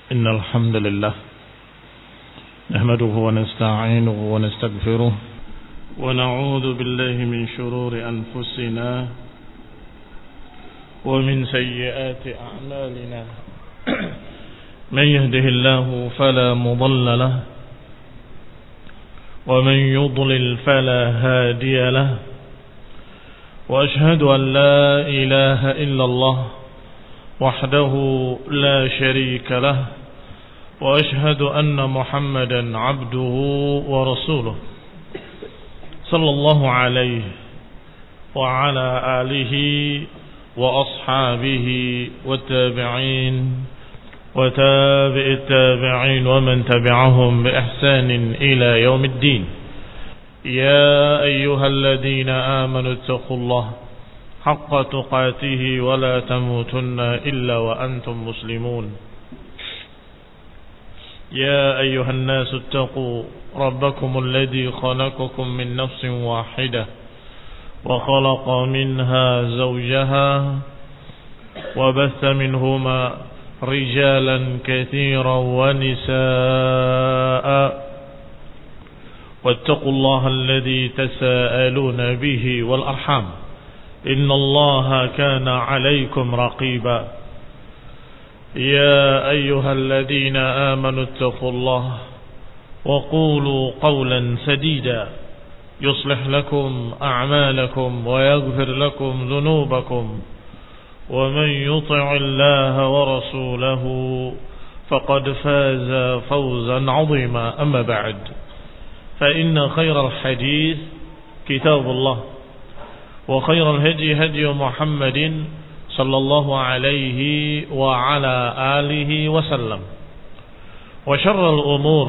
إن الحمد لله نحمده ونستعينه ونستغفره ونعوذ بالله من شرور أنفسنا ومن سيئات أعمالنا من يهده الله فلا مضل له ومن يضلل فلا هادي له وأشهد أن لا إله إلا الله وحده لا شريك له وأشهد أن محمدا عبده ورسوله صلى الله عليه وعلى آله وأصحابه والتابعين وتابع التابعين ومن تبعهم بإحسان إلى يوم الدين. يا أيها الذين آمنوا اتقوا الله حق تقاته ولا تموتن إلا وأنتم مسلمون. يا أيها الناس اتقوا ربكم الذي خلقكم من نفس واحدة وخلق منها زوجها وبث منهما رجالا كثيرا ونساء واتقوا الله الذي تساءلون به والأرحام إن الله كان عليكم رقيبا. يا أيها الذين آمنوا اتقوا الله وقولوا قولا سديدا يصلح لكم أعمالكم ويغفر لكم ذنوبكم ومن يطع الله ورسوله فقد فاز فوزا عظيما. أما بعد فإن خير الحديث كتاب الله وخير الهدي هدي محمد صلى الله عليه وعلى آله وسلم وشر الأمور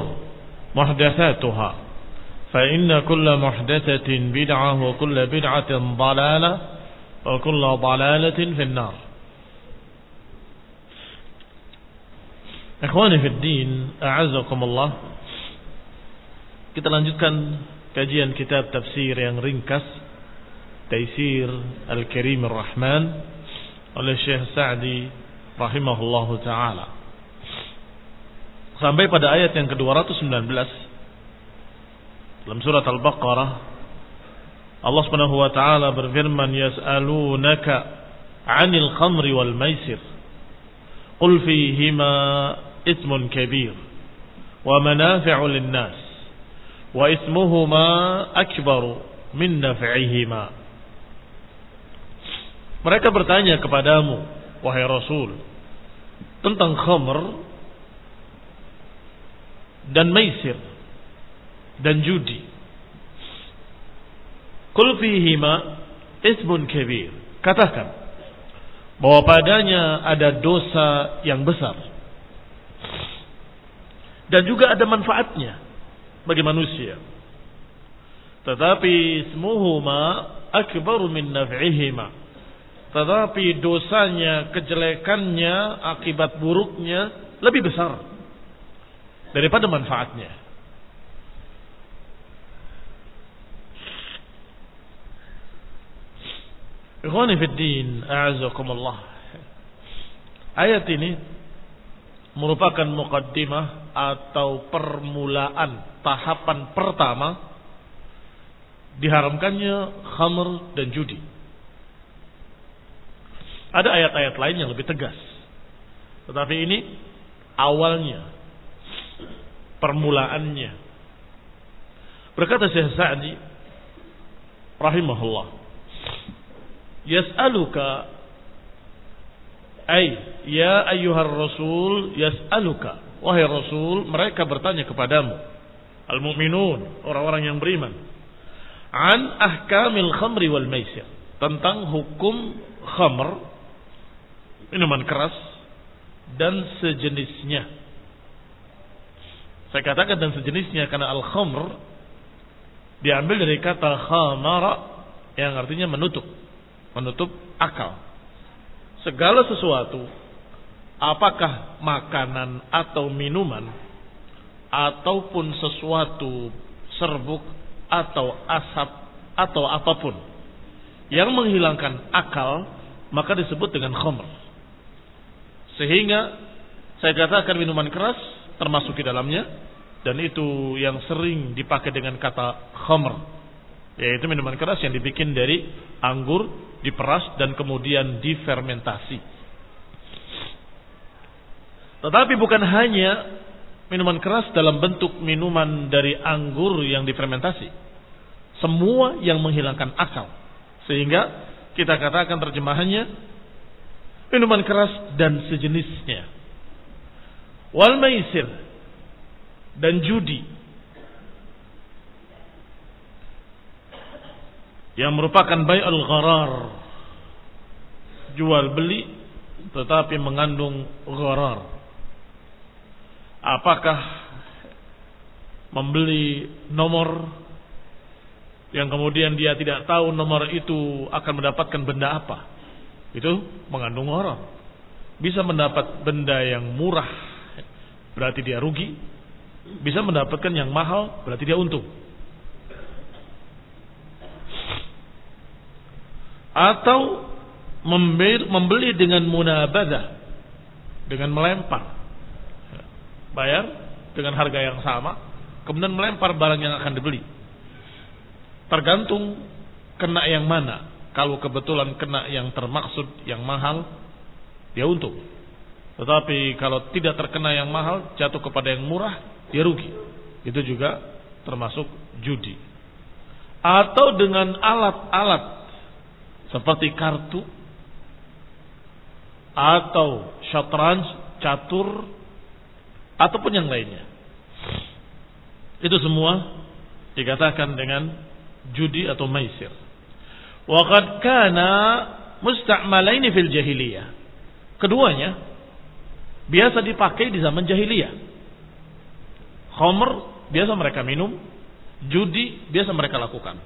محدثاتها فإن كل محدثة بدعة وكل بدعة ضلالة وكل ضلالة في النار. Ikhwani fi din, a'azzakumullah. Kita lanjutkan kajian kitab tafsir yang ringkas, Taisir Al-Karim Ar-Rahman oleh Syekh Sa'di rahimahullahu taala. Sampai pada ayat yang ke-219 dalam surat Al-Baqarah, Allah Subhanahu wa taala berfirman, yas'alunaka 'anil khamri wal maisir qul fihima itsmun kabir wa manafi'u lin-nas wa ismuhuma akbaru min naf'ihima. Mereka bertanya kepadamu, wahai Rasul, tentang khamr dan maisir dan judi. Qul fihima ismun kabir. Katakan bahwa padanya ada dosa yang besar dan juga ada manfaatnya bagi manusia. Tetapi ismuhuma akbaru min naf'ihima. Tetapi dosanya, kejelekannya, akibat buruknya lebih besar daripada manfaatnya. Ikhwani fid din, a'azzakumullah. Ayat ini merupakan muqaddimah atau permulaan, tahapan pertama diharamkannya khamr dan judi. Ada ayat-ayat lain yang lebih tegas, tetapi ini awalnya, permulaannya. Berkata Syekh Sa'di rahimahullah, yas'aluka ay ya ayyuhar rasul yas'aluka, wahai Rasul, mereka bertanya kepadamu, al-mu'minun, orang-orang yang beriman, an ahkamil khamri wal maisir, tentang hukum khamr, minuman keras, dan sejenisnya. Saya katakan dan sejenisnya karena al-khamr diambil dari kata khamara yang artinya menutup akal. Segala sesuatu, apakah makanan atau minuman ataupun sesuatu serbuk atau asap atau apapun yang menghilangkan akal, maka disebut dengan khamr. Sehingga Saya katakan minuman keras termasuk di dalamnya, dan itu yang sering dipakai dengan kata khamr, yaitu minuman keras yang dibikin dari anggur, diperas dan kemudian difermentasi. Tetapi bukan hanya minuman keras dalam bentuk minuman dari anggur yang difermentasi, semua yang menghilangkan akal, sehingga kita katakan terjemahannya minuman keras dan sejenisnya. Wal maisir, dan judi, yang merupakan bai'ul gharar, jual beli tetapi mengandung gharar. Apakah membeli nomor yang kemudian dia tidak tahu nomor itu akan mendapatkan benda apa, itu mengandung gharar. Bisa mendapat benda yang murah, berarti dia rugi. Bisa mendapatkan yang mahal, berarti dia untung. Atau membeli dengan munabadah, dengan melempar, bayar dengan harga yang sama, kemudian melempar barang yang akan dibeli. Tergantung kena yang mana. Kalau kebetulan kena yang termaksud yang mahal, dia untung. Tetapi kalau tidak terkena yang mahal, jatuh kepada yang murah, dia rugi. Itu juga termasuk judi. Atau dengan alat-alat seperti kartu atau syatranj, catur, ataupun yang lainnya. Itu semua dikatakan dengan judi atau maisir. Wa qad kana musta'malaini fil jahiliyah. Keduanya biasa dipakai di zaman jahiliyah. Khamr biasa mereka minum, judi biasa mereka lakukan.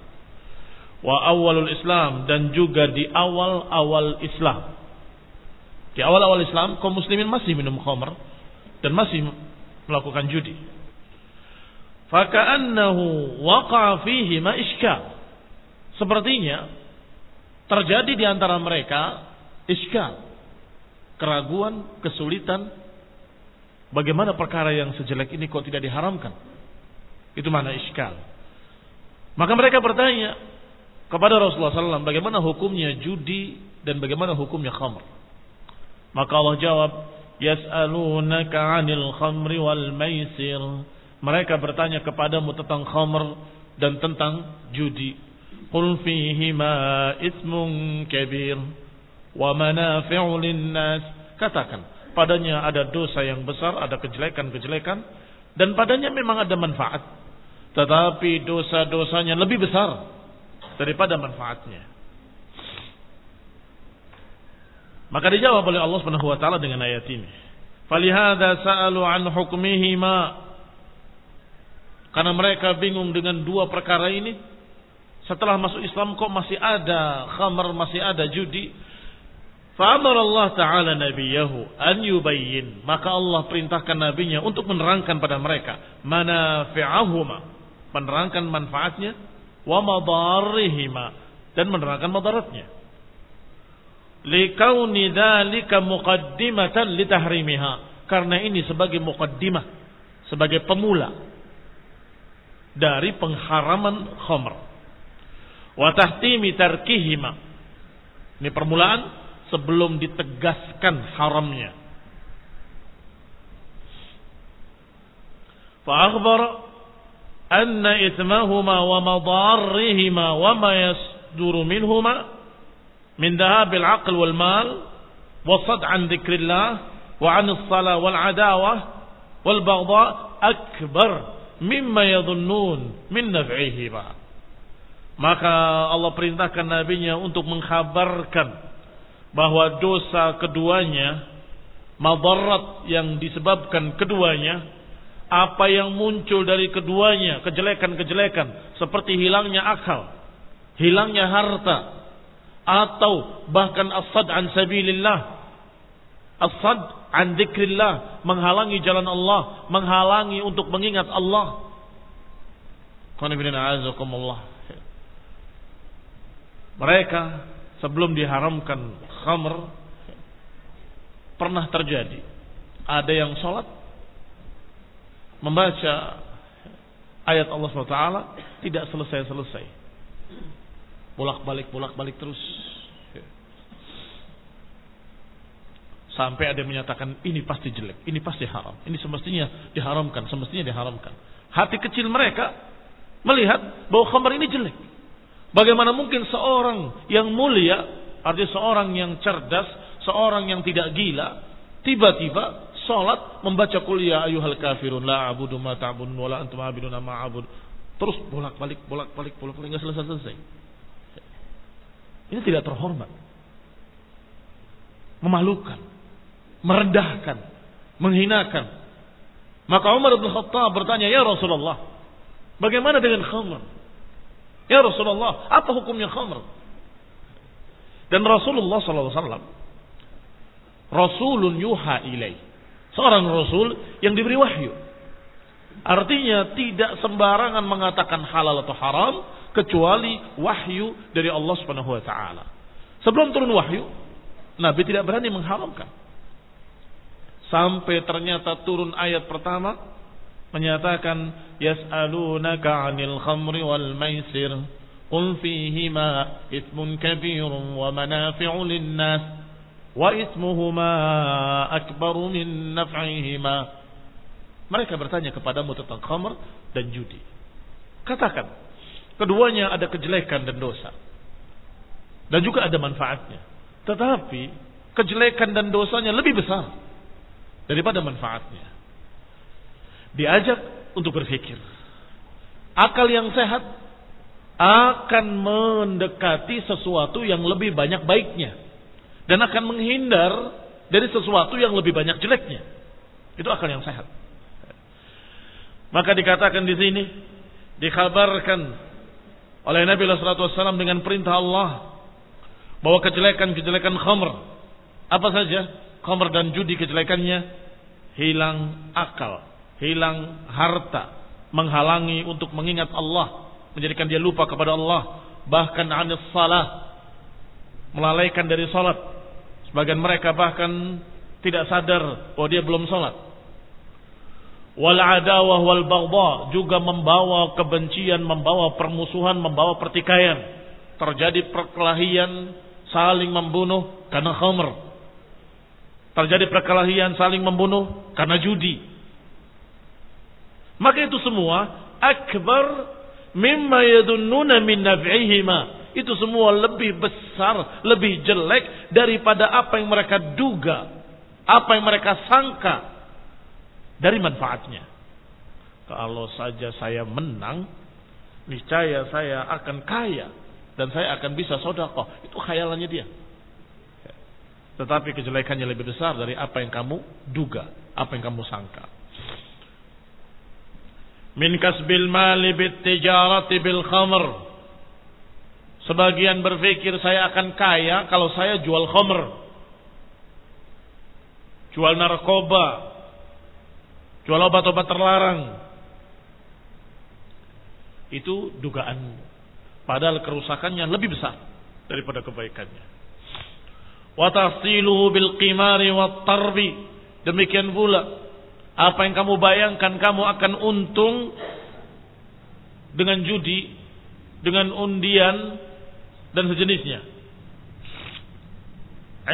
Wa awalul Islam, dan juga di awal-awal Islam. Di awal-awal Islam kaum muslimin masih minum khamr dan masih melakukan judi. Faka'annahu waqa'a fihi ma iskal. Sepertinya terjadi di antara mereka iskal, keraguan, kesulitan. Bagaimana perkara yang sejelek ini kok tidak diharamkan? Itu mana iskal. Maka mereka bertanya kepada Rasulullah SAW, bagaimana hukumnya judi dan bagaimana hukumnya khamr? Maka Allah jawab, yas'alunaka 'anil khamri wal maisir. Mereka bertanya kepadamu tentang khamr dan tentang judi. Qul fihima ismun kabir wa manafi'u linnas. Katakan, padanya ada dosa yang besar, ada kejelekan-kejelekan, dan padanya memang ada manfaat. Tetapi dosa-dosanya lebih besar daripada manfaatnya. Maka dijawab oleh Allah Subhanahu wa taala dengan ayat ini. Falihada sa'alu an hukmihima. Karena mereka bingung dengan dua perkara ini. Setelah masuk Islam kok masih ada khamr, masih ada judi. Fa'amara Allah Ta'ala nabiyahu an yubayyin. Maka Allah perintahkan nabinya untuk menerangkan pada mereka manafi'ahuma, menerangkan manfaatnya, wa madarrihima, dan menerangkan madaratnya. Likauni dzalika muqaddimatan litahrimiha. Karena ini sebagai muqaddimah, sebagai pemula dari pengharaman khamr. Wa tahtimi tarkihima. Ini permulaan sebelum ditegaskan haramnya. Fa akhbara anna ithmahuma wa madarrihima wa ma yasduru minhuma min dhahabil aql wal mal wa sad an dzikrillah wa an as-salah wal adawah wal baghdha akbar mimma yadhunnun min naf'ihima. Maka Allah perintahkan nabinya untuk mengkhabarkan bahwa dosa keduanya, madarat yang disebabkan keduanya, apa yang muncul dari keduanya, kejelekan-kejelekan seperti hilangnya akal, hilangnya harta, atau bahkan as-sad an sabilillah, as-sad an dzikrillah, menghalangi jalan Allah, menghalangi untuk mengingat Allah. Mereka sebelum diharamkan khamr pernah terjadi Ada yang sholat membaca ayat Allah SWT tidak selesai-selesai, bolak-balik terus, sampai ada yang menyatakan ini pasti jelek, ini pasti haram, ini semestinya diharamkan. Hati kecil mereka melihat bahwa khamar ini jelek. Bagaimana mungkin seorang yang mulia, artinya seorang yang cerdas, seorang yang tidak gila, tiba-tiba salat membaca qul ya ayyuhal kafirun la a'budu ma ta'budun wa la antum a'buduna ma a'bud. Terus bolak-balik enggak selesai. Ini tidak terhormat. Memalukan, merendahkan, menghinakan. Maka Umar bin Khattab bertanya, "Ya Rasulullah, bagaimana dengan khamr? Ya Rasulullah, apa hukumnya khamr?" Dan Rasulullah sallallahu alaihi wasallam Rasulun yuha ilaih, seorang rasul yang diberi wahyu. Artinya tidak sembarangan mengatakan halal atau haram kecuali wahyu dari Allah Subhanahu wa taala. Sebelum turun wahyu, Nabi tidak berani mengharamkan. Sampai ternyata turun ayat pertama menyatakan yas'alunaka 'anil khamri wal maisir qul fihima itsmun kabirun wa manafi'u lin-nas wa ismuhuma akbaru min naf'ihima. Mereka bertanya kepadamu tentang khamr dan judi. Katakan, keduanya ada kejelekan dan dosa, dan juga ada manfaatnya. Tetapi kejelekan dan dosanya lebih besar daripada manfaatnya. Diajak untuk berpikir. Akal yang sehat akan mendekati sesuatu yang lebih banyak baiknya dan akan menghindar dari sesuatu yang lebih banyak jeleknya. Itu akal yang sehat. Maka dikatakan di sini, dikabarkan oleh Nabi sallallahu alaihi wasallam dengan perintah Allah bahwa kejelekan-kejelekan khamr, apa saja? Khamr dan judi kejelekannya hilang akal, hilang harta, menghalangi untuk mengingat Allah, menjadikan dia lupa kepada Allah, bahkan anis salah, melalaikan dari salat. Sebagian mereka bahkan tidak sadar bahwa dia belum salat. Wal adawah wal baghdha, juga membawa kebencian, membawa permusuhan, membawa pertikaian. Terjadi perkelahian, saling membunuh karena khamr. Terjadi perkelahian, saling membunuh karena judi. Maka itu semua akbar mimma yadunnuna min naf'ihima. Itu semua lebih besar, lebih jelek daripada apa yang mereka duga, apa yang mereka sangka dari manfaatnya. Kalau saja saya menang, niscaya saya akan kaya dan saya akan bisa sedekah. Itu khayalannya dia. Tetapi kejelekannya lebih besar dari apa yang kamu duga, apa yang kamu sangka. Min kasbil mali bit tijarati bil khamr. Sebagian berpikir saya akan kaya kalau saya jual khamr, jual narkoba, jual obat-obat terlarang. Itu dugaan. Padahal kerusakannya lebih besar daripada kebaikannya. Wa tahsiluhu bil qimari wat tarbi. Demikian pula apa yang kamu bayangkan kamu akan untung dengan judi, dengan undian dan sejenisnya.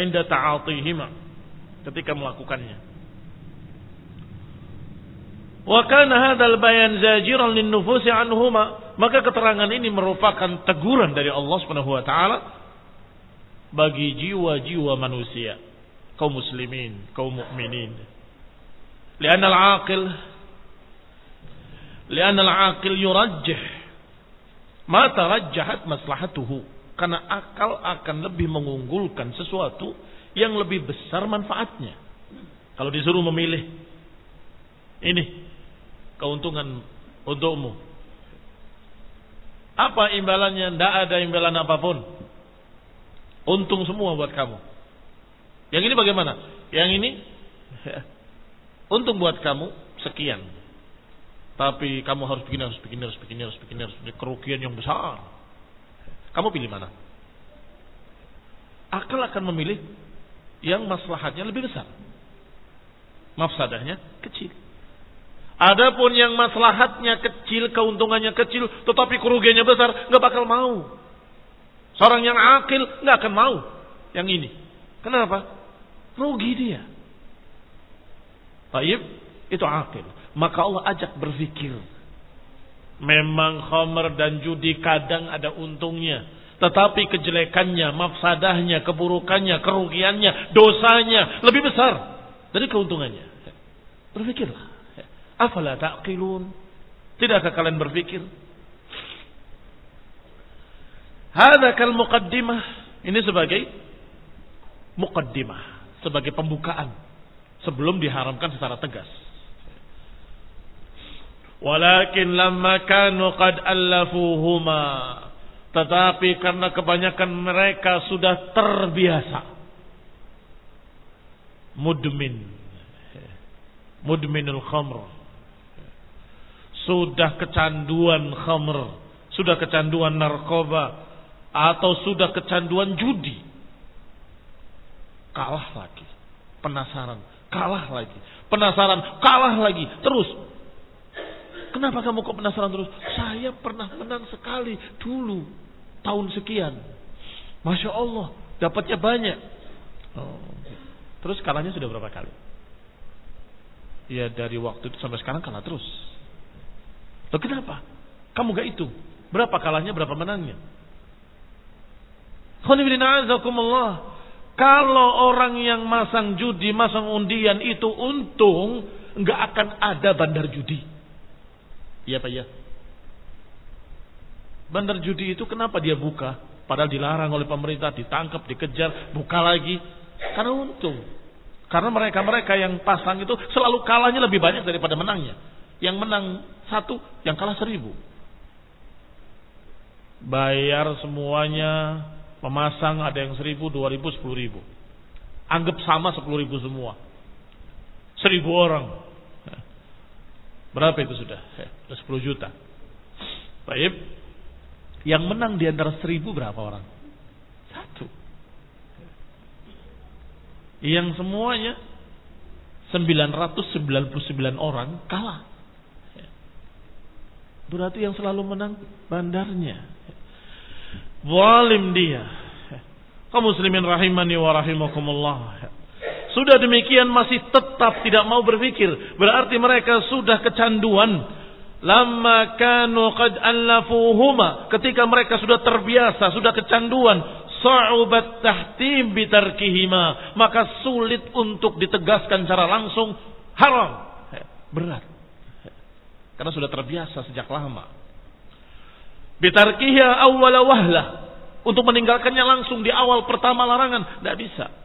Inda ta'atihima, ketika melakukannya. Wa kana hadzal bayan zajiran lin nufusi anhuma, maka keterangan ini merupakan teguran dari Allah Subhanahu wa taala bagi jiwa-jiwa manusia, kaum muslimin, kaum mukminin. Li'anna al-aqil yurajjih ma tarajjahat maslahatuhu. Karena akal akan lebih mengunggulkan sesuatu yang lebih besar manfaatnya. Kalau disuruh memilih, ini keuntungan untukmu, apa imbalannya? Tidak ada imbalan apapun, untung semua buat kamu. Yang ini bagaimana? Yang ini untung buat kamu sekian, tapi kamu harus begini, kerugian yang besar. Kamu pilih mana? Akal akan memilih yang maslahatnya lebih besar. mafsadahnya kecil. Adapun yang maslahatnya kecil, keuntungannya kecil, tetapi kerugiannya besar, nggak bakal mau. Seorang yang akil nggak akan mau yang ini. Kenapa? Rugi dia. Baik, itu akil. Maka Allah ajak berpikir. Memang khamr dan judi kadang ada untungnya, tetapi kejelekannya, mafsadahnya, keburukannya, kerugiannya, dosanya lebih besar dari keuntungannya. Berpikirlah. Afala ta'qilun? Tidakkah kalian berpikir? Hadza kal muqaddimah. Ini sebagai muqaddimah, sebagai pembukaan sebelum diharamkan secara tegas. Walakin lamma kanu qad allafuhuma, tetapi karena kebanyakan mereka sudah terbiasa mudminul khamr, sudah kecanduan khamr, sudah kecanduan narkoba, atau sudah kecanduan judi, kalah lagi, penasaran, kalah lagi, penasaran, kalah lagi, terus. Kenapa kamu kok penasaran terus? Saya pernah menang sekali dulu, tahun sekian. Masya Allah, dapatnya banyak. Terus kalahnya sudah berapa kali? Ya dari waktu itu sampai sekarang kalah terus. Loh kenapa? Kamu gak hitung berapa kalahnya, berapa menangnya? Kalau orang yang masang judi, masang undian itu untung, gak akan ada bandar judi. Iya Pak ya. Bandar judi itu kenapa dia buka? Padahal dilarang oleh pemerintah, ditangkap, dikejar, buka lagi. Karena untung. Karena mereka yang pasang itu selalu kalahnya lebih banyak daripada menangnya. Yang menang 1, yang kalah 1000. Bayar semuanya, memasang ada yang 1000, 2000, 10.000. Anggap sama 10.000 semua. 1000 orang. Berapa itu sudah? 10 juta. Baik. Yang menang di antara 1000 berapa orang? 1. Yang semuanya 999 orang kalah. Berarti yang selalu menang bandarnya. Zalim dia. Kaum muslimin rahimani wa rahimakumullah. Sudah demikian masih tetap tidak mau berpikir. Berarti mereka sudah kecanduan. Lamma kanu qad allafuhuma. Ketika mereka sudah terbiasa, sudah kecanduan. Sa'ubat tahtim bitarkihima. Maka sulit untuk ditegaskan secara langsung. Haram. Berat. Karena sudah terbiasa sejak lama. Bitarkiha awwala wahlah. Untuk meninggalkannya langsung di awal pertama larangan. Tidak bisa.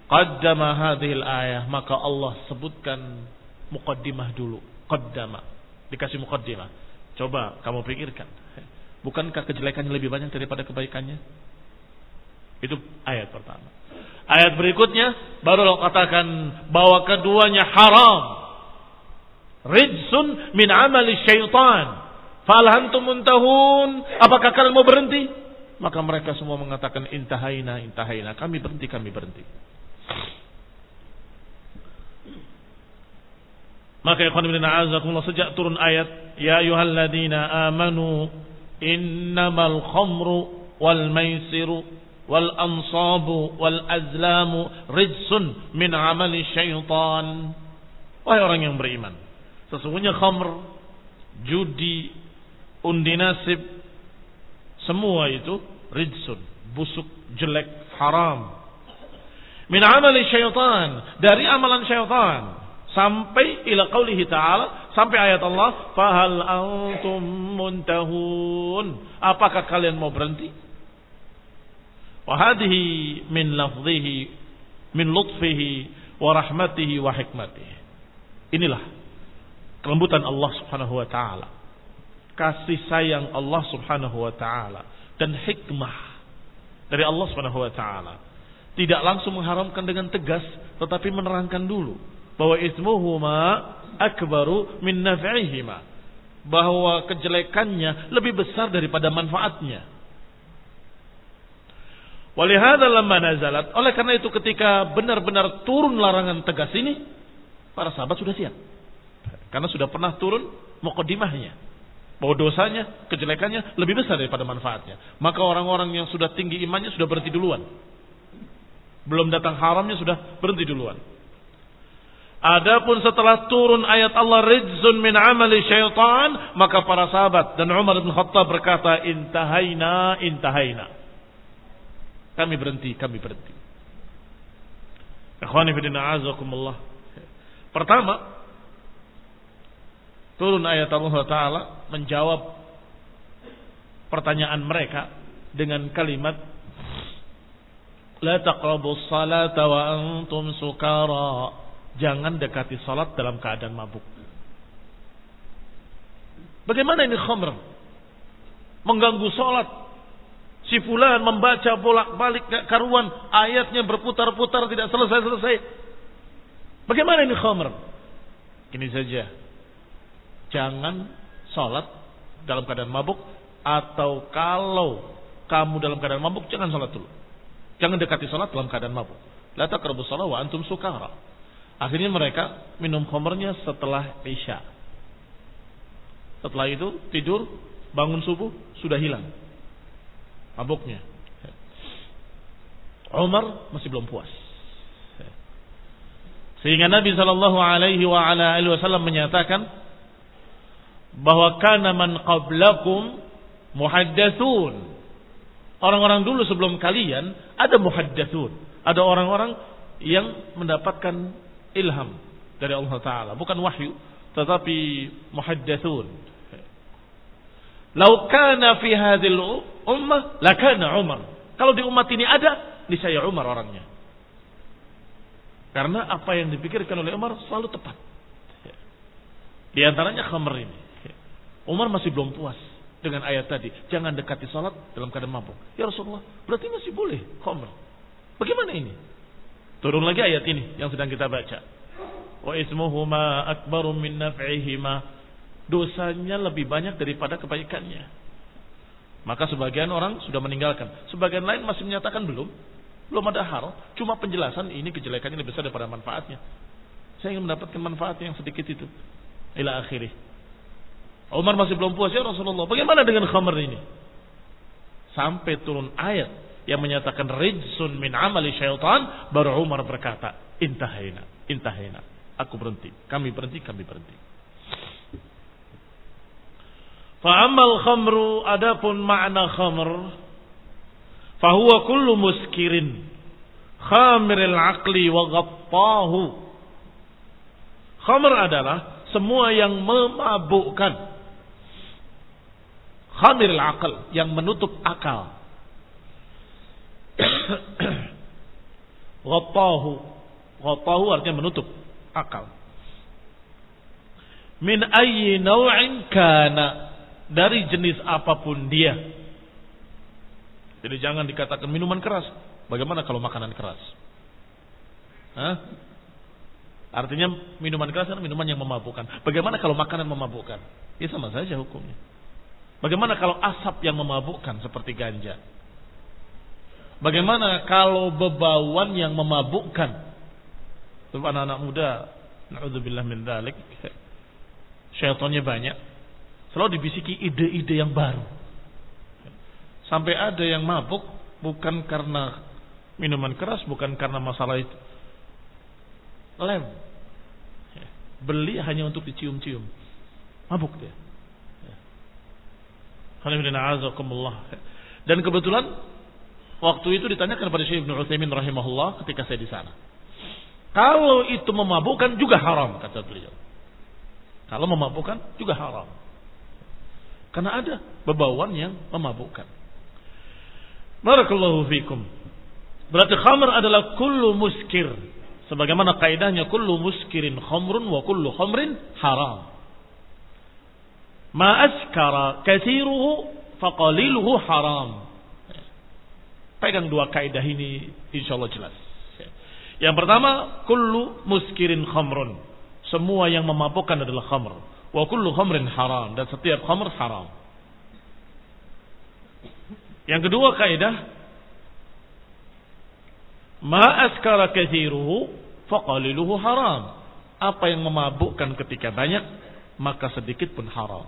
Qaddama hadhil ayah, maka Allah sebutkan muqaddimah dulu. Qaddama, dikasih muqaddimah. Coba kamu pikirkan, bukankah kejelekannya lebih banyak daripada kebaikannya? Itu ayat pertama. Ayat berikutnya baru Allah katakan bahwa keduanya haram. Rijsun min amali syaitan. Fal antum muntahun? Apakah kalian mau berhenti? Maka mereka semua mengatakan intahaina, intahaina. Kami berhenti, kami berhenti. Maka ikhwan fillah a'azakumullah, sejak turun ayat ya ayyuhalladzina amanu innamal khamru wal maisiru wal ansabu wal azlamu rijsun min amali syaitan. Wahai orang yang beriman, sesungguhnya khamr, judi, undi nasib, semua itu rijsun, busuk, jelek, haram. Min amali syaitan, dari amalan syaitan. Sampai ila qaulihi ta'ala, sampai ayat Allah, fahal antum muntahun? Apakah kalian mau berhenti? Wa hadhihi min lafdhihi min lutfihi wa rahmatihi wa hikmatihi. Inilah kelembutan Allah Subhanahu wa taala. Kasih sayang Allah Subhanahu wa taala dan hikmah dari Allah Subhanahu wa taala. Tidak langsung mengharamkan dengan tegas, tetapi menerangkan dulu bahwa ismuhuma akbaru min naf'ihima, bahwa kejelekannya lebih besar daripada manfaatnya. Walihada lamma nazalat, oleh karena itu ketika benar-benar turun larangan tegas ini, para sahabat sudah siap. Karena sudah pernah turun muqaddimahnya, bahwa dosanya, kejelekannya lebih besar daripada manfaatnya. Maka orang-orang yang sudah tinggi imannya sudah berhenti duluan. Belum datang haramnya sudah berhenti duluan. Adapun setelah turun ayat Allah rijzun min amali syaitan, maka para sahabat dan Umar bin Khattab berkata, intahaina. Kami berhenti. Ikhwani fillah azakumullah. Pertama, turun ayat Allah Ta'ala menjawab pertanyaan mereka dengan kalimat la taqrabus salata wa antum sukara. Jangan dekati salat dalam keadaan mabuk. Bagaimana ini khamr? Mengganggu salat. Si fulan membaca bolak-balik gak karuan, ayatnya berputar-putar tidak selesai-selesai. Bagaimana ini khamr? Ini saja. Jangan salat dalam keadaan mabuk, atau kalau kamu dalam keadaan mabuk jangan salat dulu. Jangan dekati salat dalam keadaan mabuk. La taqrabus shalah wa antum sukara. Akhirnya mereka minum khamrnya setelah isya. Setelah itu tidur, bangun subuh sudah hilang mabuknya. Umar masih belum puas. Sehingga Nabi sallallahu alaihi wasallam menyatakan bahwa kana man qablakum muhaddatsun. Orang-orang dulu sebelum kalian ada muhaddatsun, ada orang-orang yang mendapatkan ilham dari Allah Ta'ala, bukan wahyu tetapi muhaddatsun. Lau kana fi hadhil ummah lakana Umar. Kalau di umat ini ada, niscaya Umar orangnya. Karena apa yang dipikirkan oleh Umar selalu tepat. Di antaranya khamr ini. Umar masih belum puas dengan ayat tadi, jangan dekati salat dalam keadaan mabuk. Ya Rasulullah, berarti masih boleh khamr. Bagaimana ini? Turun lagi ayat ini yang sedang kita baca. Wa ismuhuma akbaru min naf'ihima. Dosanya lebih banyak daripada kebaikannya. Maka sebagian orang sudah meninggalkan, sebagian lain masih menyatakan belum ada hal. Cuma penjelasan ini kejelekannya lebih besar daripada manfaatnya. Saya ingin mendapatkan manfaat yang sedikit itu. Ila akhirih. Umar masih belum puas, ya Rasulullah, bagaimana dengan khamr ini? Sampai turun ayat yang menyatakan rijsun min amali syaitan, baru Umar berkata, intahaina. Aku berhenti. Kami berhenti. Fa'amal khamru, adapun makna khamr, fahuwa kullu muskirin khamiril aqli wa ghattahu. Khamr adalah semua yang memabukkan. Khamiril aql, yang menutup akal. Ghattahu artinya menutup akal. Min ayyi naw'in kana, dari jenis apapun dia. Jadi jangan dikatakan minuman keras. Bagaimana kalau makanan keras? Artinya minuman keras adalah minuman yang memabukkan. Bagaimana kalau makanan memabukkan? Ya sama saja hukumnya. Bagaimana kalau asap yang memabukkan seperti ganja? Bagaimana kalau bebauan yang memabukkan? Anak-anak muda, na'udzubillah min dzalik, syaitannya banyak. Selalu dibisiki ide-ide yang baru. Sampai ada yang mabuk bukan karena minuman keras, bukan karena masalah itu. Lem. Beli hanya untuk dicium-cium. Mabuk dia. Dan kebetulan waktu itu ditanyakan kepada Syekh Ibnu Utsaimin rahimahullah ketika saya di sana. Kalau itu memabukkan juga haram, kata beliau. Kalau memabukkan juga haram. Karena ada bebauan yang memabukkan. Barakallahu fikum. Berarti khamr adalah kullu muskir. Sebagaimana kaidahnya kullu muskirin khamrun wa kullu khamrin haram. Ma askara kathiruhu faqaliluhu haram. Pegang dua kaidah ini insyaallah jelas. Yang pertama, kullu muskirin khamrun. Semua yang memabukkan adalah khamr. Wa kullu khamrin haram, dan setiap khamr haram. Yang kedua kaidah, Ma askara kathiruhu faqaliluhu haram. Apa yang memabukkan ketika banyak, maka sedikit pun haram.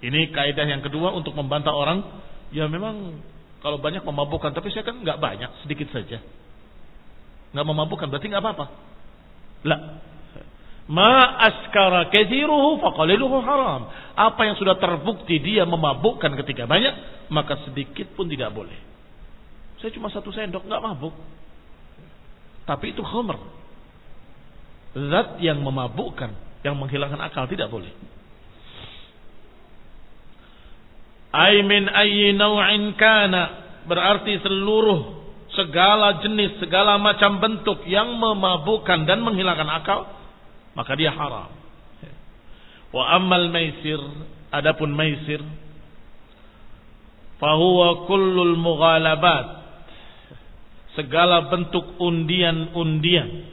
Ini kaidah yang kedua untuk membantah orang, ya memang kalau banyak memabukkan, tapi saya kan enggak banyak, sedikit saja. Enggak memabukkan berarti enggak apa-apa. La. Ma askara kathiruhu faqaliluhu haram. Apa yang sudah terbukti dia memabukkan ketika banyak, maka sedikit pun tidak boleh. Saya cuma 1 sendok enggak mabuk. Tapi itu khamr. Zat yang memabukkan, yang menghilangkan akal, tidak boleh. Ay min ayyi naw'in kana, berarti seluruh segala jenis, segala macam bentuk yang memabukkan dan menghilangkan akal, maka dia haram. Wa ammal maisir, adapun maisir, fahuwa kullul mughalabat, segala bentuk undian-undian,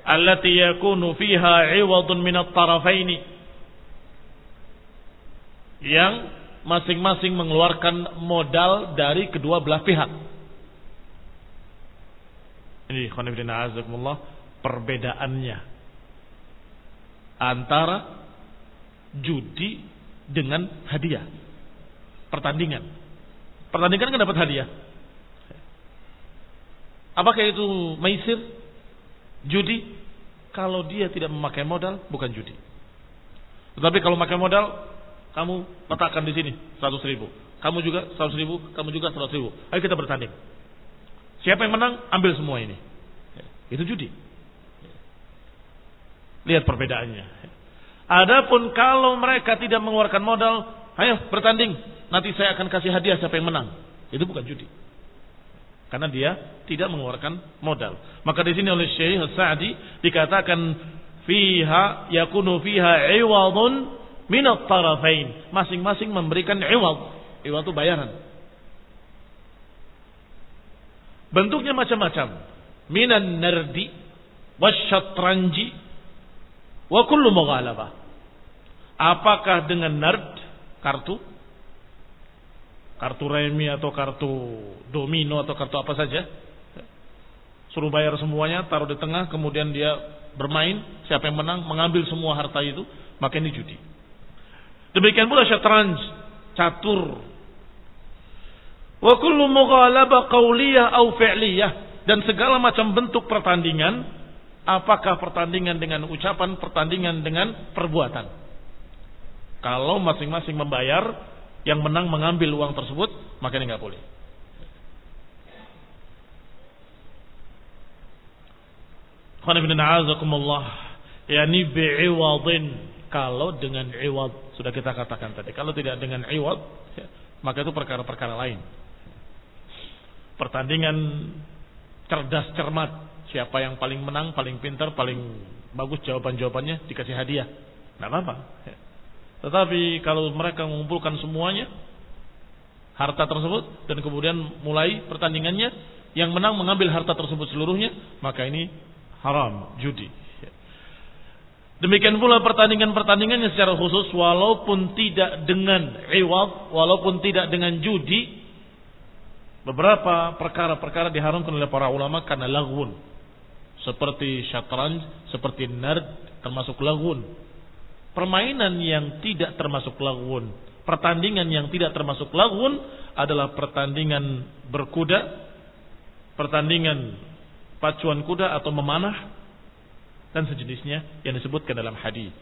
allati yakunu fiha 'iwadun min at-tarafaini, yang masing-masing mengeluarkan modal dari kedua belah pihak. Ini khonifidina azakumullah perbedaannya antara judi dengan hadiah. Pertandingan kan dapat hadiah. Apakah itu maisir, judi? Kalau dia tidak memakai modal, bukan judi. Tetapi kalau memakai modal, kamu letakkan di sini 100.000, kamu juga 100.000, kamu juga 100.000. Ayo kita bertanding. Siapa yang menang, ambil semua ini. Itu judi. Lihat perbedaannya. Adapun kalau mereka tidak mengeluarkan modal, ayo bertanding, nanti saya akan kasih hadiah siapa yang menang. Itu bukan judi. Karena dia tidak mengeluarkan modal. Maka di sini oleh Syekh Sa'di dikatakan fiha yakunu fiha 'iwadun minat tarafain, masing-masing memberikan iwad. Iwad itu bayaran. Bentuknya macam-macam. Minan nardi wasyatranji wa kullu mughalabah. Apakah dengan nard, kartu remi atau kartu domino atau kartu apa saja, suruh bayar semuanya, taruh di tengah, kemudian dia bermain, siapa yang menang mengambil semua harta itu, maka ini judi. Demikian pula syatranj, catur. Wa kullu mughalabah qauliyah au fi'liyah, dan segala macam bentuk pertandingan, apakah pertandingan dengan ucapan, pertandingan dengan perbuatan. Kalau masing-masing membayar, yang menang mengambil uang tersebut, maka ini enggak boleh. Khana bin a'azakumullah, yani bi'iwadin. Kalau dengan iwad, sudah kita katakan tadi. Kalau tidak dengan iwad, ya, maka itu perkara-perkara lain. Pertandingan cerdas cermat, siapa yang paling menang, paling pintar, paling bagus jawaban-jawabannya, dikasih hadiah, tidak apa-apa. Ya. Tetapi kalau mereka mengumpulkan semuanya, harta tersebut, dan kemudian mulai pertandingannya, yang menang mengambil harta tersebut seluruhnya, maka ini haram, judi. Demikian pula pertandingan-pertandingannya secara khusus, walaupun tidak dengan iwad, walaupun tidak dengan judi, beberapa perkara-perkara diharamkan oleh para ulama karena laghun. Seperti syatranj, seperti nard, termasuk laghun. Permainan yang tidak termasuk laghun, pertandingan yang tidak termasuk laghun adalah pertandingan berkuda, pertandingan pacuan kuda atau memanah, dan sejenisnya yang disebutkan dalam hadis.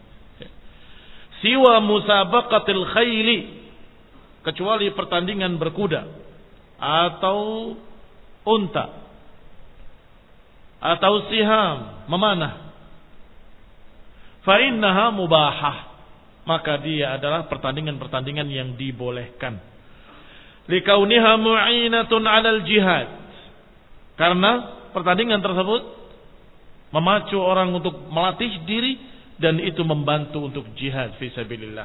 Siwa musabaqatil khayli, kecuali pertandingan berkuda atau unta atau siham, memanah. Fa innaha mubahah, maka dia adalah pertandingan-pertandingan yang dibolehkan. Likauniha mu'inatun 'alal jihad, karena pertandingan tersebut memacu orang untuk melatih diri, dan itu membantu untuk jihad fi sabilillah.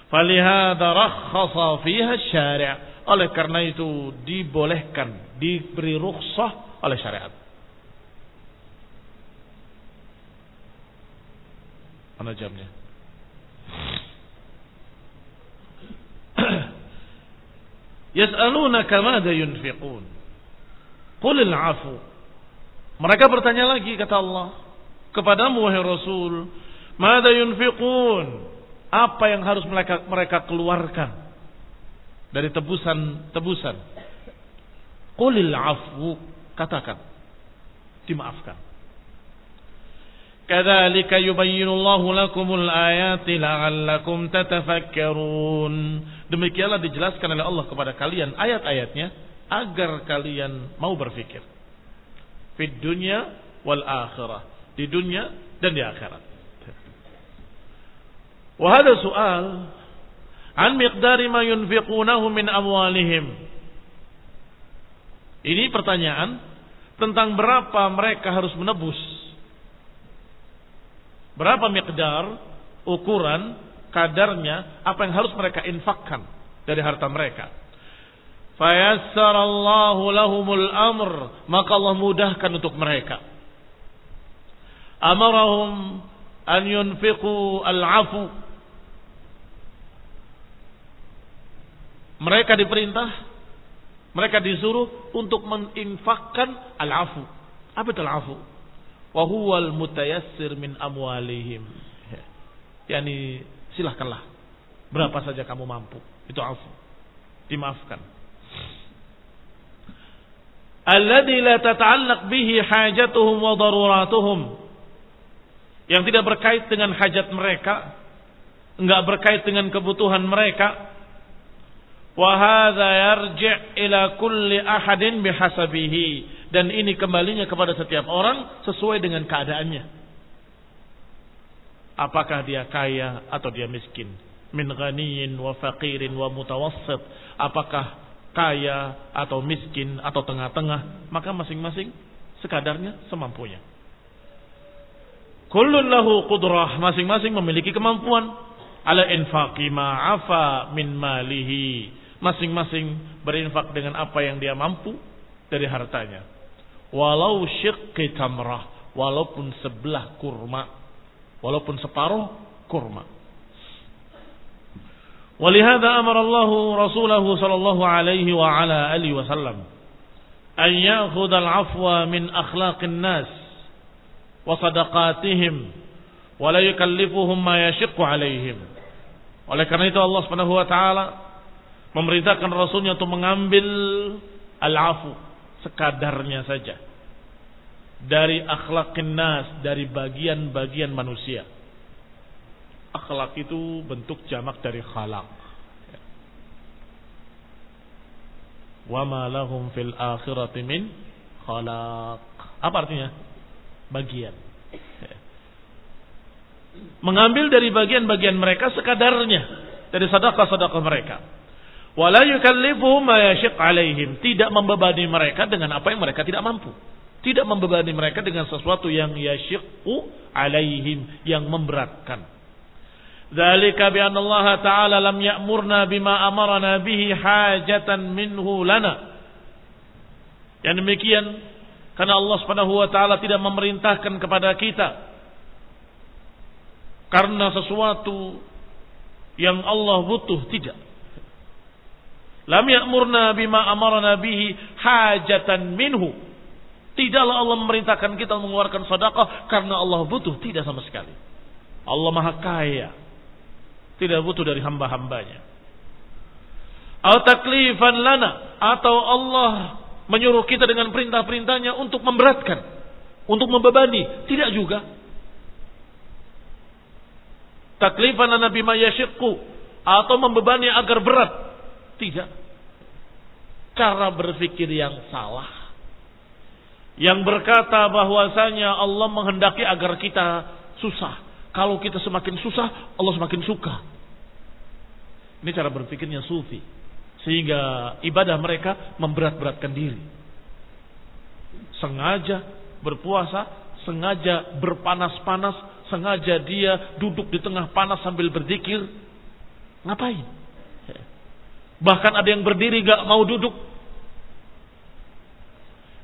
Falihada rakhasa fiha syari', oleh karena itu dibolehkan, diberi rukhsah oleh syariat. Mana jamnya? Yas'alunaka madza yunfiqun, Qulil afu. Mereka bertanya lagi, kata Allah, kepadamu wahai Rasul, madza yunfiqun? Apa yang harus mereka keluarkan dari tebusan-tebusan? Qulil afu, katakan, dimaafkan. Kadzalika yubayyinullahu lakumul ayati la'allakum tatafakkarun. Demikianlah dijelaskan oleh Allah kepada kalian ayat-ayatnya agar kalian mau berfikir. Fid dunya wal akhirah, di dunia dan di akhirat. Wa hadha su'al an miqdari ma yunfiqunahu min amwalihim. Ini pertanyaan tentang berapa mereka harus menebus. Berapa miqdar, ukuran, kadarnya, apa yang harus mereka infakkan dari harta mereka. Fayassarallahu lahumul amr, maka Allah mudahkan untuk mereka. Amarahum an yunfiqu al-afu. Mereka diperintah, mereka disuruh untuk menginfakkan al-afu. Apa itu al-afu? Wa huwal mutayassir min amwalihim. Yani silahkanlah berapa saja kamu mampu, itu afu, dimaafkan. Alladzi la tata'allaq bihi hajatuhum wa daruratuhum, yang tidak berkait dengan hajat mereka, enggak berkait dengan kebutuhan mereka. Wa hadza yarji' ila kulli ahadin bihasabihi, dan ini kembalinya kepada setiap orang sesuai dengan keadaannya. Apakah dia kaya atau dia miskin? Min ghaniyin wa faqirin wa mutawassit. Apakah kaya atau miskin atau tengah-tengah? Maka masing-masing sekadarnya, semampunya. Kullun lahu qudrah, masing-masing memiliki kemampuan. Ala infaqi ma'afa min malihi, masing-masing berinfak dengan apa yang dia mampu dari hartanya. Walau syiqqi tamrah, walaupun sebelah kurma, walaupun separuh kurma. Walihada amara Allah Rasulahu sallallahu alaihi wa ala alihi wasallam an ya'khudha al-'afwa min akhlaqin nas wa sadaqatihim wa la yukallifuhum ma yashiqqu alaihim. Oleh karena itu Allah Subhanahu wa taala memerintahkan Rasulnya untuk mengambil al-'afu, sekadarnya saja, dari akhlaqin nas, dari bagian-bagian manusia. Akhlak itu bentuk jamak dari khalaq. Wa ma lahum fil akhirati min khalaq. Apa artinya? Bagian. Mengambil dari bagian-bagian mereka sekadarnya, dari sedekah-sedekah mereka. Wala yukallifuhum ma yashiq alaihim, tidak membebani mereka dengan apa yang mereka tidak mampu. Tidak membebani mereka dengan sesuatu yang yashiqu alaihim, yang memberatkan. Dzalika bi anna Allah Ta'ala lam ya'murna bima amarna bihi hajatan minhu lana. Yang demikian karena Allah Subhanahu wa taala tidak memerintahkan kepada kita karena sesuatu yang Allah butuh, tidak. Lam ya'murna bima amarna bihi hajatan minhu. Tidaklah Allah memerintahkan kita mengeluarkan sedekah karena Allah butuh, tidak sama sekali. Allah Maha Kaya, tidak butuh dari hamba-hambanya. Atau taklifan lana, atau Allah menyuruh kita dengan perintah-perintahnya untuk memberatkan, untuk membebani, tidak juga. Taklifan lana bima yashiqqu, atau membebani agar berat, tidak. Cara berpikir yang salah, yang berkata bahwasanya Allah menghendaki agar kita susah. Kalau kita semakin susah, Allah semakin suka. Ini cara berpikirnya sufi, sehingga ibadah mereka memberat-beratkan diri. Sengaja berpuasa, sengaja berpanas-panas, sengaja dia duduk di tengah panas sambil berzikir. Ngapain? Bahkan ada yang berdiri gak mau duduk.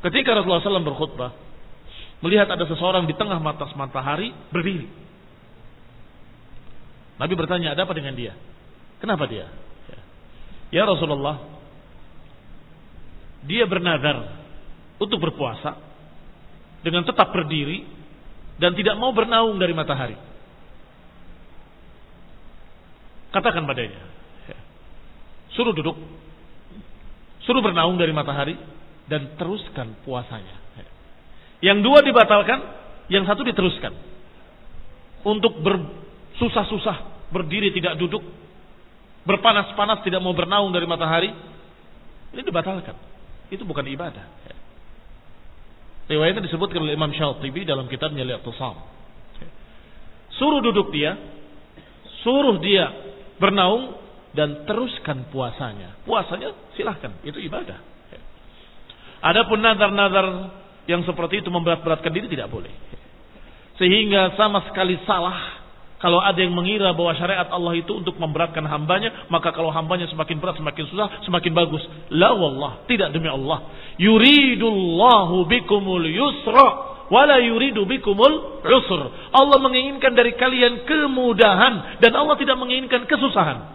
Ketika Rasulullah SAW berkhutbah, melihat ada seseorang di tengah matahari berdiri. Nabi bertanya, ada apa dengan dia? Kenapa dia? Ya Rasulullah, dia bernazar untuk berpuasa dengan tetap berdiri dan tidak mau bernaung dari matahari. Katakan padanya, suruh duduk, suruh bernaung dari matahari, dan teruskan puasanya. Yang dua dibatalkan, yang satu diteruskan. Untuk bersusah-susah, berdiri tidak duduk, berpanas-panas tidak mau bernaung dari matahari, ini dibatalkan. Itu bukan ibadah. Riwayatnya disebutkan oleh Imam Syatibi dalam kitabnya Al-I'tisam. Suruh duduk dia, suruh dia bernaung, dan teruskan puasanya. Puasanya silahkan, itu ibadah. Adapun nazar-nazar yang seperti itu memberat-beratkan diri tidak boleh. Sehingga sama sekali salah kalau ada yang mengira bahwa syariat Allah itu untuk memberatkan hambanya, maka kalau hambanya semakin berat, semakin susah, semakin bagus. La wallah, tidak, demi Allah. Yuridullahu bikumul yusra wala yuridu bikumul usr. Allah menginginkan dari kalian kemudahan dan Allah tidak menginginkan kesusahan.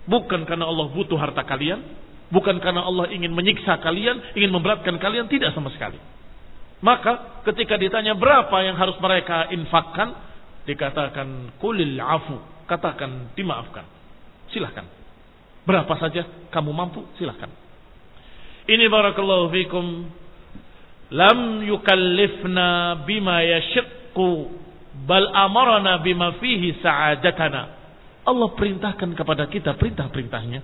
Bukan karena Allah butuh harta kalian, bukan karena Allah ingin menyiksa kalian, ingin memberatkan kalian, tidak sama sekali. Maka ketika ditanya berapa yang harus mereka infakkan, dikatakan kulil afu, katakan dimaafkan. Silahkan. Berapa saja kamu mampu, silahkan. Ini barakallahu fikum. Lam yukallifna bima yashiqqu bal amarna bima fihi sa'adatana. Allah perintahkan kepada kita perintah-perintahnya.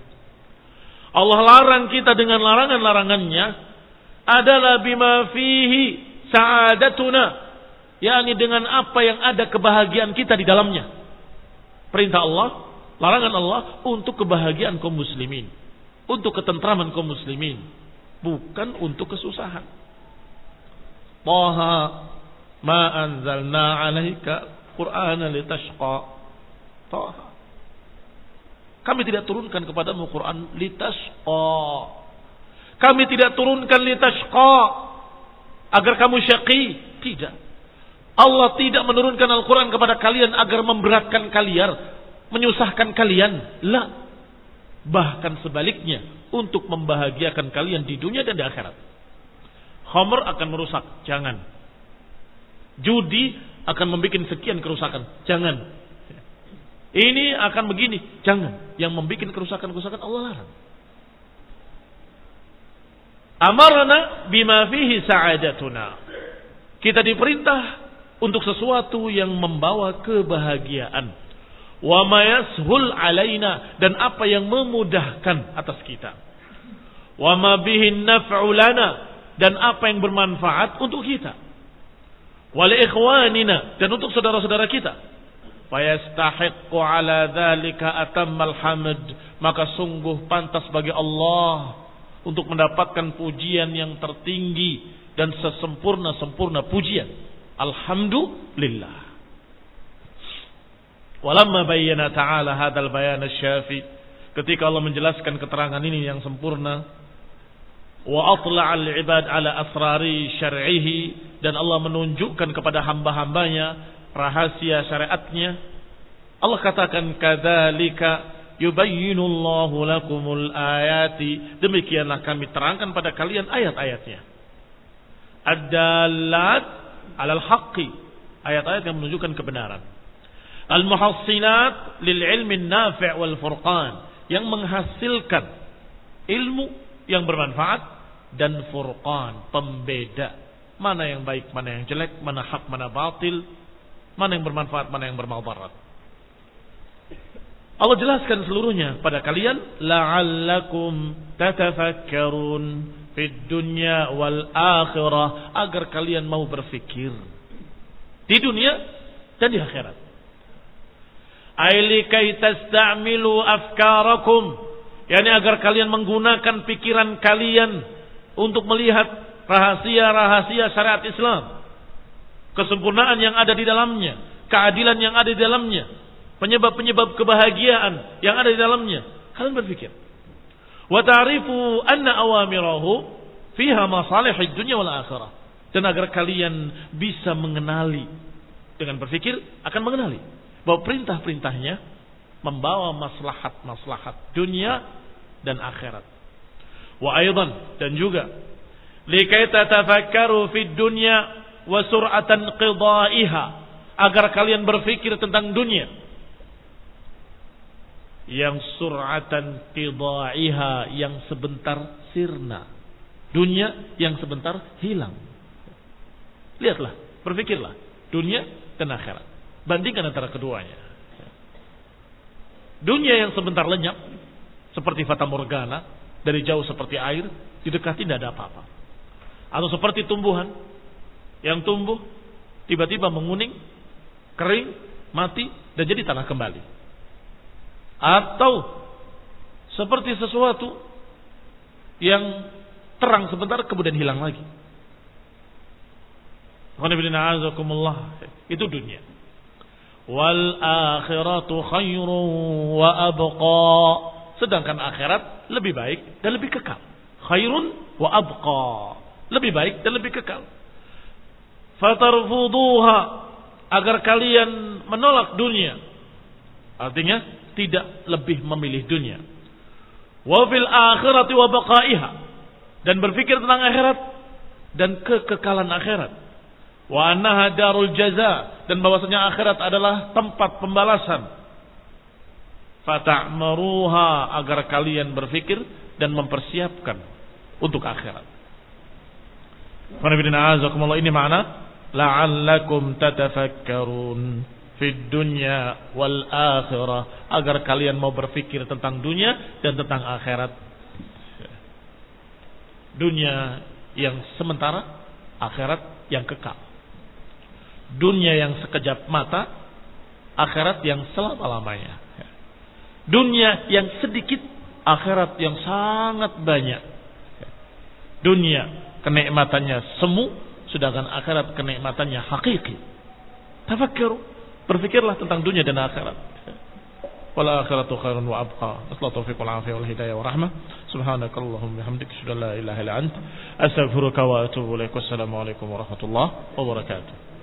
Allah larang kita dengan larangan-larangannya adalah bima fihi sa'adatuna, yakni dengan apa yang ada kebahagiaan kita di dalamnya. Perintah Allah, larangan Allah untuk kebahagiaan kaum muslimin, untuk ketentraman kaum muslimin, bukan untuk kesusahan. Taha ma anzalna 'alaika Qur'ana litashqa. Taha. Kami tidak turunkan kepadamu Quran litashqa. Kami tidak turunkan litashqa agar kamu syaqi. Tidak. Allah tidak menurunkan Al-Quran kepada kalian agar memberatkan kalian, menyusahkan kalian. La. Bahkan sebaliknya, untuk membahagiakan kalian di dunia dan di akhirat. Khamr akan merusak, jangan. Judi akan membuat sekian kerusakan, jangan. Ini akan begini, jangan. Yang membuat kerusakan-kerusakan Allah larang. Amarna bima fihi sa'adatuna. Kita diperintah untuk sesuatu yang membawa kebahagiaan. Wa ma yashul alaina, dan apa yang memudahkan atas kita. Wa ma bihi naf'u lana, dan apa yang bermanfaat untuk kita. Wal ikhwanina, dan untuk saudara-saudara kita. Fayastahiqqu ala dzalika atammal hamd, maka sungguh pantas bagi Allah untuk mendapatkan pujian yang tertinggi dan sesempurna-sempurna pujian. Alhamdulillah. Walamma bayyana ta'ala hadzal bayan asy-syafi, ketika Allah menjelaskan keterangan ini yang sempurna, wa atla'al ibad ala asrari syar'ihi, dan Allah menunjukkan kepada hamba-hambanya rahasia syariatnya. Allah katakan kadzalika yubayyinullahu lakumul ayati, demikianlah kami terangkan pada kalian ayat-ayatnya. Ad-dallat 'alal haqqi, ayat-ayat yang menunjukkan kebenaran. Al-muhassinat lil ilmi nafi' wal furqan, yang menghasilkan ilmu yang bermanfaat, dan furqan, pembeda mana yang baik, mana yang jelek, mana hak, mana batil, mana yang bermanfaat, mana yang bermudarat. Allah jelaskan seluruhnya pada kalian, la'allakum tatafakkarun fid dunya wal akhirah, agar kalian mau berfikir di dunia dan di akhirat. Ailikai tasta'milu afkarakum, yakni agar kalian menggunakan pikiran kalian untuk melihat rahasia-rahasia syariat Islam, kesempurnaan yang ada di dalamnya, keadilan yang ada di dalamnya, penyebab-penyebab kebahagiaan yang ada di dalamnya. Kalian berpikir. Wa ta'rifu anna awamirahu fiha masalihid dunya wal akhirah, dan agar kalian bisa mengenali, dengan berpikir akan mengenali bahwa perintah-perintahnya membawa maslahat-maslahat dunia dan akhirat. Wa aidan, dan juga likai tatafakkaru fid dunya wa sur'atan qidaiha, agar kalian berpikir tentang dunia yang sur'atan qidaiha, yang sebentar sirna, dunia yang sebentar hilang. Lihatlah, berpikirlah dunia dan akhirat, bandingkan antara keduanya. Dunia yang sebentar lenyap seperti fata morgana, dari jauh seperti air, didekati tidak ada apa-apa. Atau seperti tumbuhan yang tumbuh tiba-tiba menguning, kering, mati, dan jadi tanah kembali. Atau seperti sesuatu yang terang sebentar kemudian hilang lagi. Itu dunia. Wal akhiratu khairun wa abqa, sedangkan akhirat lebih baik dan lebih kekal. Khairun wa abqa, lebih baik dan lebih kekal. Fatarfuduha, agar kalian menolak dunia, artinya tidak lebih memilih dunia. Wa fil akhirati wa baqaiha, dan berpikir tentang akhirat dan kekekalan akhirat. Wa annaha darul jaza, dan bahwasanya akhirat adalah tempat pembalasan. Fata'maruha, agar kalian berpikir dan mempersiapkan untuk akhirat. Ini makna la'allakum tatafakkarun fid dunya wal akhirah, agar kalian mau berpikir tentang dunia dan tentang akhirat. Dunia yang sementara, akhirat yang kekal. Dunia yang sekejap mata, akhirat yang selama-lamanya. Dunia yang sedikit, akhirat yang sangat banyak. Dunia kenikmatannya semu, sedangkan akhirat kenikmatannya hakiki. Tafakkur, berfikirlah tentang dunia dan akhirat. Wal akhiratu khairun wa abqa. Nasallahu taufiq wal afiyah wal hidayah wa rahmah. Subhanakallahumma bihamdika asyhadu an la ilaha illa anta astaghfiruka wa atubu ilaik. Wassalamu alaikum warahmatullahi wabarakatuh.